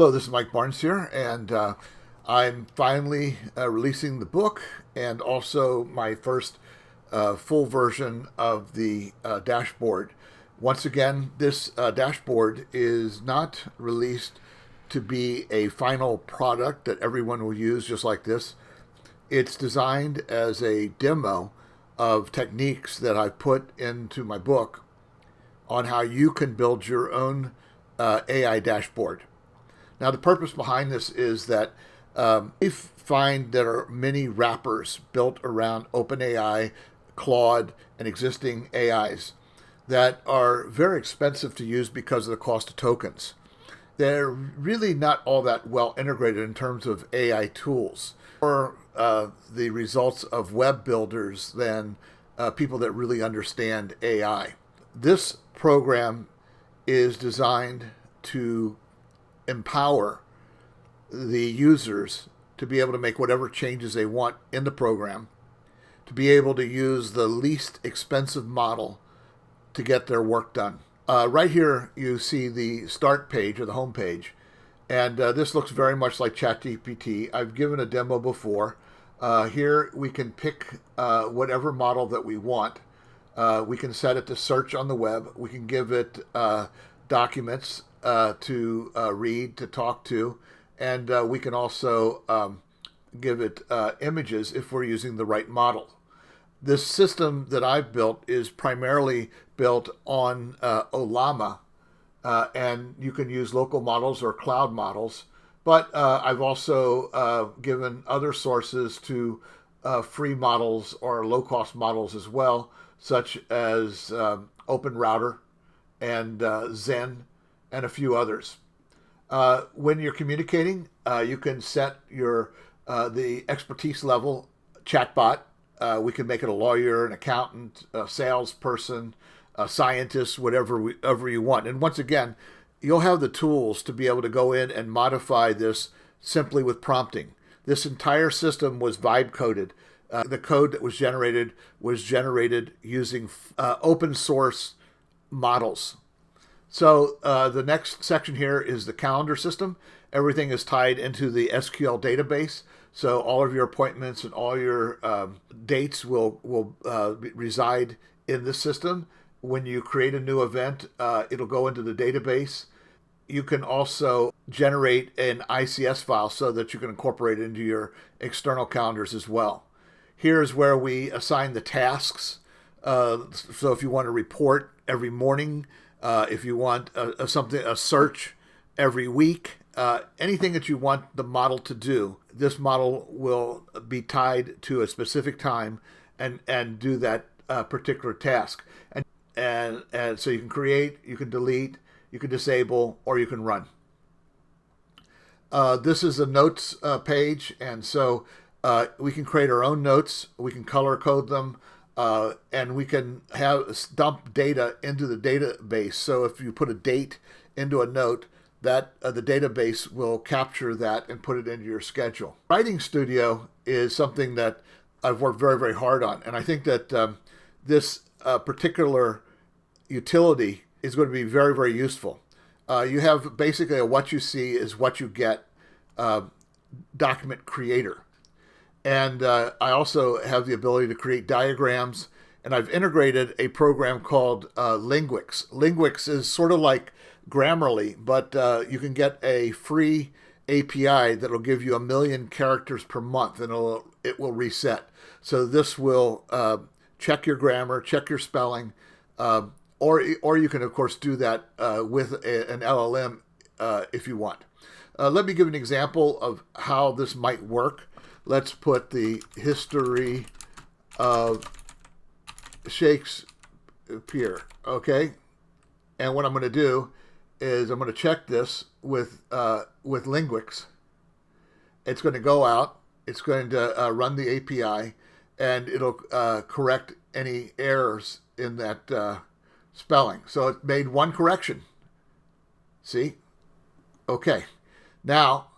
Hello, this is Mike Barnes here, and I'm finally releasing the book and also my first full version of the dashboard. Once again, this dashboard is not released to be a final product that everyone will use just like this. It's designed as a demo of techniques that I've put into my book on how you can build your own AI dashboard. Now, the purpose behind this is that we find there are many wrappers built around OpenAI, Claude, and existing AIs that are very expensive to use because of the cost of tokens. They're really not all that well integrated in terms of AI tools or the results of web builders than people that really understand AI. This program is designed to empower the users to be able to make whatever changes they want in the program, to be able to use the least expensive model to get their work done. Right here, you see the start page or the home page, and this looks very much like ChatGPT. I've given a demo before. Here, we can pick whatever model that we want. We can set it to search on the web. We can give it documents to read, to talk to, and we can also give it images if we're using the right model. This system that I've built is primarily built on Ollama, and you can use local models or cloud models, but I've also given other sources to free models or low-cost models as well, such as Open Router and Zen, and a few others. When you're communicating, you can set your the expertise level chatbot. We can make it a lawyer, an accountant, a salesperson, a scientist, whatever you want. And once again, you'll have the tools to be able to go in and modify this simply with prompting. This entire system was vibe coded. The code that was generated using open source models. So the next section here is the calendar system. Everything is tied into the SQL database. So all of your appointments and all your dates will reside in this system. When you create a new event, it'll go into the database. You can also generate an ICS file so that you can incorporate it into your external calendars as well. Here's where we assign the tasks. So if you want to report every morning, if you want a search every week, anything that you want the model to do, this model will be tied to a specific time and do that particular task. And so you can create, you can delete, you can disable, or you can run. This is a notes page, and so we can create our own notes. We can color code them. And we can dump data into the database. So if you put a date into a note, that the database will capture that and put it into your schedule. Writing Studio is something that I've worked very, very hard on. And I think that this particular utility is going to be very, very useful. You have basically a what you see is what you get document creator. And I also have the ability to create diagrams, and I've integrated a program called Linguix. Linguix is sort of like Grammarly, but you can get a free API that will give you 1 million characters per month, and it will reset. So this will check your grammar, check your spelling, or you can, of course, do that with an LLM if you want. Let me give an example of how this might work. Let's put the history of Shakespeare, okay? And what I'm going to do is I'm going to check this with Linguix. It's going to go out. It's going to run the API, and it'll correct any errors in that spelling. So it made one correction. See? Okay. Now,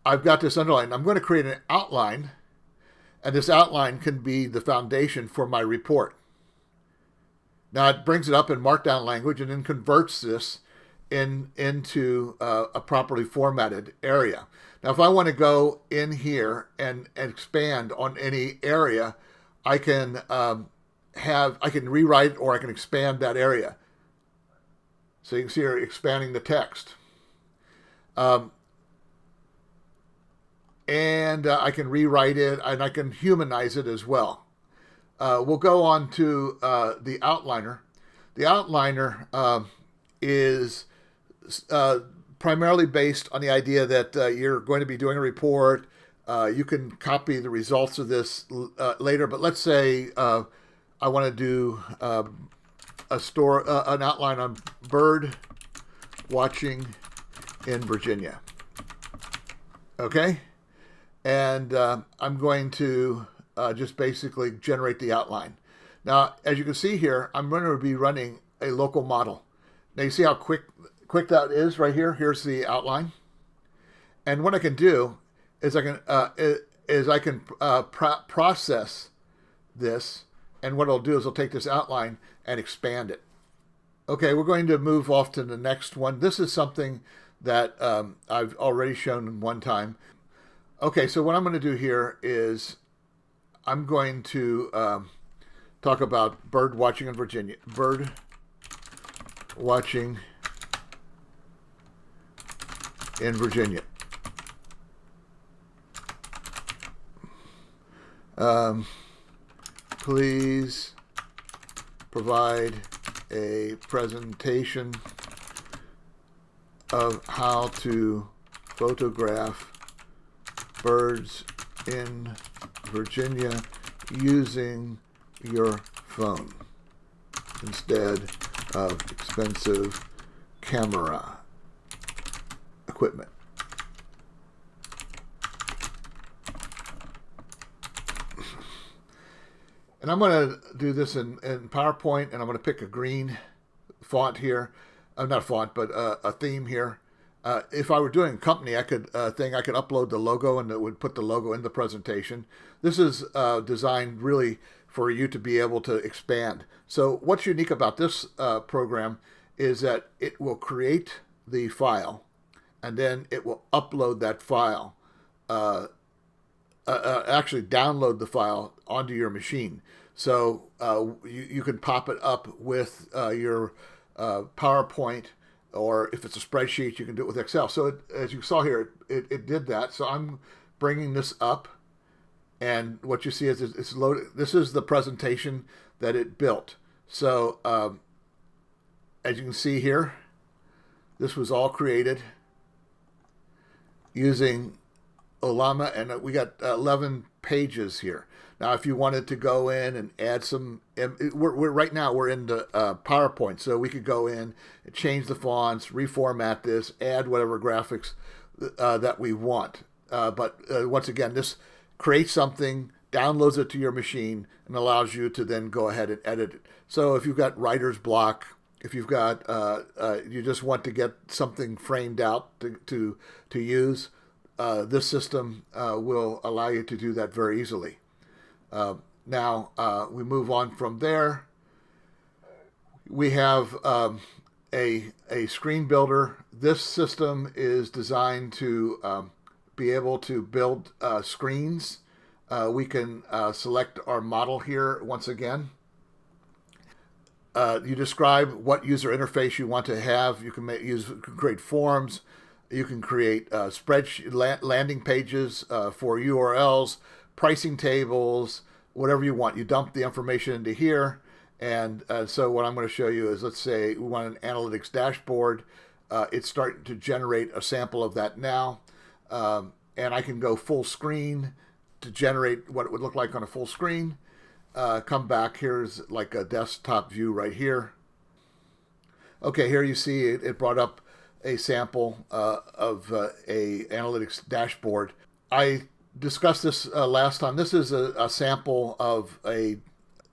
I've got this underlined. I'm going to create an outline, and this outline can be the foundation for my report. Now, it brings it up in Markdown language and then converts this into a properly formatted area. Now, if I want to go in here and expand on any area, I can I can rewrite or I can expand that area. So you can see here expanding the text. And I can rewrite it, and I can humanize it as well. We'll go on to the outliner. The outliner is primarily based on the idea that you're going to be doing a report. You can copy the results of this later, but let's say I want to do an outline on bird watching in Virginia. Okay? And I'm going to just basically generate the outline. Now, as you can see here, I'm going to be running a local model. Now, you see how quick that is right here? Here's the outline. And what I can do is I can process this, and what I'll do is I'll take this outline and expand it. Okay, we're going to move off to the next one. This is something that I've already shown one time. Okay, so what I'm going to do here is I'm going to talk about bird watching in Virginia. Bird watching in Virginia. Please provide a presentation of how to photograph birds in Virginia using your phone instead of expensive camera equipment. And I'm going to do this in PowerPoint, and I'm going to pick a green font here. Not a font, but a theme here. If I were doing a company, I could upload the logo, and it would put the logo in the presentation. This is designed really for you to be able to expand. So what's unique about this program is that it will create the file, and then it will upload that file, actually download the file onto your machine. So you can pop it up with your PowerPoint, or if it's a spreadsheet, you can do it with Excel. So as you saw here, it did that. So I'm bringing this up, and what you see is it's loaded. This is the presentation that it built. So as you can see here, this was all created using Olama, and we got 11 pages here. Now, if you wanted to go in and add some, right now we're in the PowerPoint, so we could go in and change the fonts, reformat this, add whatever graphics that we want. But once again, this creates something, downloads it to your machine, and allows you to then go ahead and edit it. So if you've got writer's block, if you've got, you just want to get something framed out to use, this system will allow you to do that very easily. Now we move on from there. We have a screen builder. This system is designed to be able to build screens. We can select our model here once again. You describe what user interface you want to have. You can create forms. You can create spreadsheet landing pages for URLs, pricing tables, whatever you want. You dump the information into here. And so what I'm going to show you is, let's say we want an analytics dashboard. It's starting to generate a sample of that now. And I can go full screen to generate what it would look like on a full screen. Come back, here's like a desktop view right here. Okay, here you see it brought up a sample of a analytics dashboard. I discussed this last time. This is a sample of a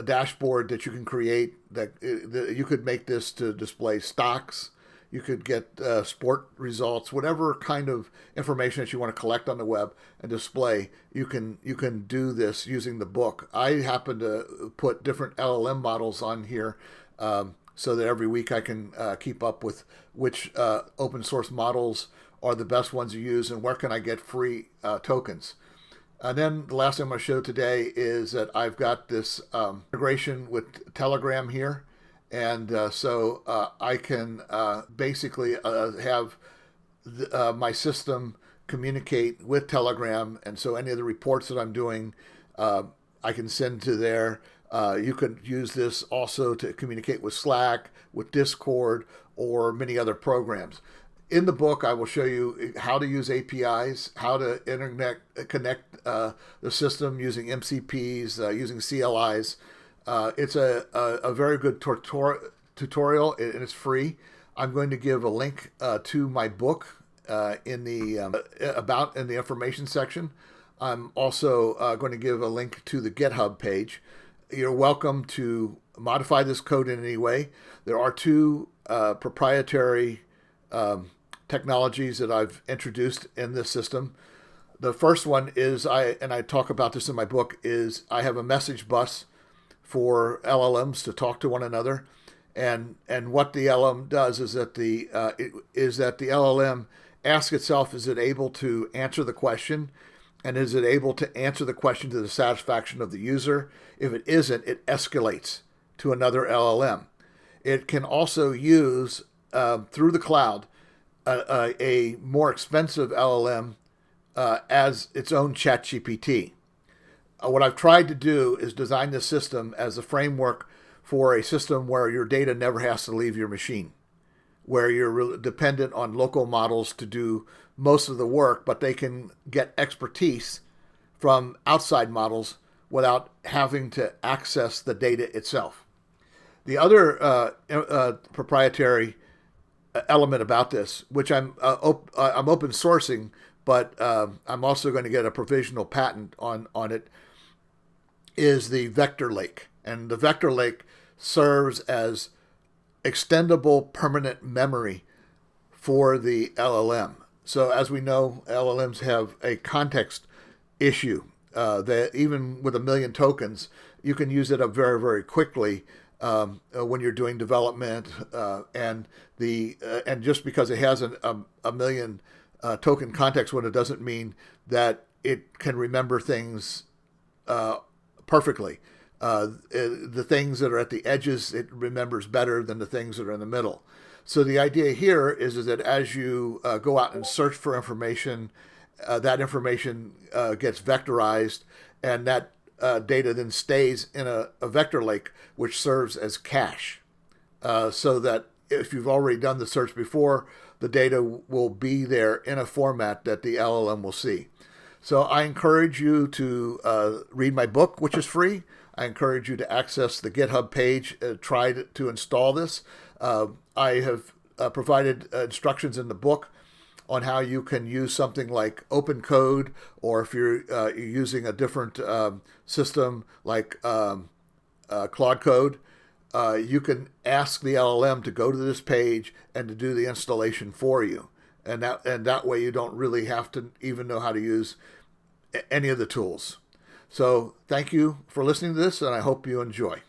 dashboard that you can create. That you could make this to display stocks. You could get sport results, whatever kind of information that you want to collect on the web and display. You can do this using the book. I happen to put different LLM models on here so that every week I can keep up with which open source models are the best ones to use and where can I get free tokens. And then the last thing I'm going to show today is that I've got this integration with Telegram here. And so I can basically have my system communicate with Telegram. And so any of the reports that I'm doing, I can send to there. You could use this also to communicate with Slack, with Discord, or many other programs. In the book, I will show you how to use APIs, how to connect the system using MCPs, using CLIs. It's a very good tutorial, and it's free. I'm going to give a link to my book in the information section. I'm also going to give a link to the GitHub page. You're welcome to modify this code in any way. There are two proprietary technologies that I've introduced in this system. The first one is, I talk about this in my book, is I have a message bus for LLMs to talk to one another. And what the LLM does is that the LLM asks itself, is it able to answer the question? And is it able to answer the question to the satisfaction of the user? If it isn't, it escalates to another LLM. It can also use, through the cloud, a more expensive LLM as its own ChatGPT. What I've tried to do is design this system as a framework for a system where your data never has to leave your machine, where you're dependent on local models to do most of the work, but they can get expertise from outside models without having to access the data itself. The other proprietary element about this, which I'm open sourcing, but I'm also going to get a provisional patent on it, is the vector lake. And the vector lake serves as extendable permanent memory for the LLM. So as we know, LLMs have a context issue that even with 1 million tokens, you can use it up very, very quickly when you're doing development. And just because it has a million token context window doesn't mean that it can remember things perfectly. The things that are at the edges, it remembers better than the things that are in the middle. So the idea here is that as you go out and search for information, that information gets vectorized, and that data then stays in a vector lake, which serves as cache. So that if you've already done the search before, the data will be there in a format that the LLM will see. So I encourage you to read my book, which is free. I encourage you to access the GitHub page, try to install this. I have provided instructions in the book on how you can use something like open code, or if you're using a different system like Claude Code, you can ask the LLM to go to this page and to do the installation for you. And that way you don't really have to even know how to use any of the tools. So thank you for listening to this, and I hope you enjoy.